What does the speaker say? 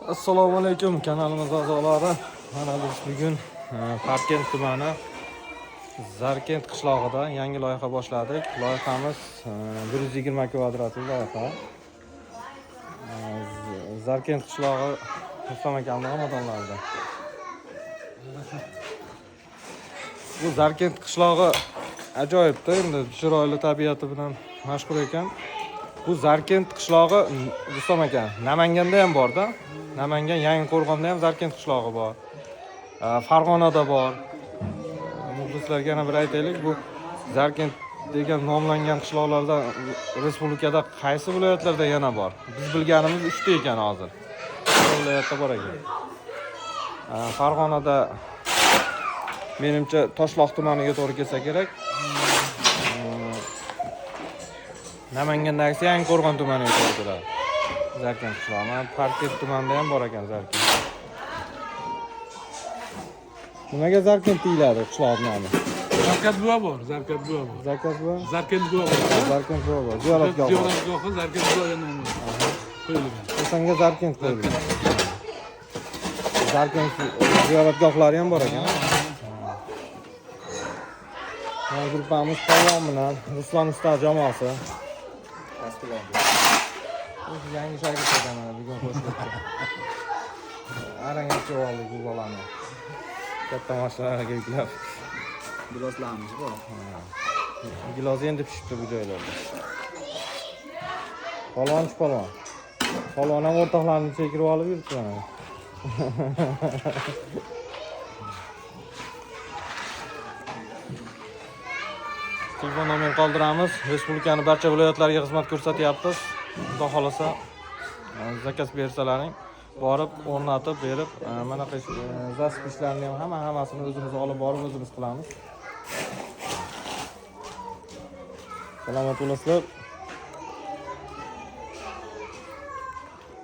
Assalomu alaykum kanalimiz a'zolari. Mana biz bugun Parkent tumani Zarkent qishlog'ida yangi loyiha boshladik. Loyihamiz 120 kvadratli loyiha. Zarkent qishlog'i Rustam akamning xonadonlarida. Bu Zarkent qishlog'i ajoyibda, endi chiroyli tabiati bilan mashhur ekan. Bu Zarkent qishlog'i Rustam aka Namanganda ham bor-da. Namangan Yangiqo'rg'onda ham Zarkent qishlog'i bor. Farg'onada bor. Muxlislarga yana bir aytaylik, bu Zarkent degan nomlangan qishloqlarda respublikada qaysi viloyatlarda yana bor? Biz bilganimiz 3 ta ekan hozir. Viloyatda bor ekan. Farg'onada menimcha Toshloq tumaniga to'g'ri kelsa kerak. Namangandagi Yangiqo'rg'on tumaniga to'g'ri keladi. Zarkent qishlog'i. Parkent tumanida ham bor ekan Zarkent. Nimaga Zarkent deyiladi qishloq nomi? Zarkent buva bor, Zarkent buva bor. Zarkent buva? Zarkent buva bor. Zarkent buva bor. Ziyoratgoh. Ziyoratgohi Zarkent buva nomi qo'yilgan. O'shanga Zarkent qo'yilgan. Zarkent ziyoratgohlari ham bor ekan. Mana guruhimiz Polvon bilan Ruslan usta jamoasi. Yangi shagird ekan mana bugun qo'shilibdi. Arangachcha oldi bu bolani. Katta mashinalarga yuklab. Giloslarimiz bor. Gilos endi pishibdi bu joylarda. Polvonchi polvon. Polvon ham o'rtoqlarini chekirib olib yuribdi mana. Telefon nomer qoldiramiz. Respublikaning barcha viloyatlariga xizmat ko'rsatyapmiz. Xudo xolasa zakaz bersalaring borib o'rnatib berib, mana zasp ishlarni ham hammasini o'zimiz olib borib o'zimiz qilamiz. Salomat bo'lasizlar.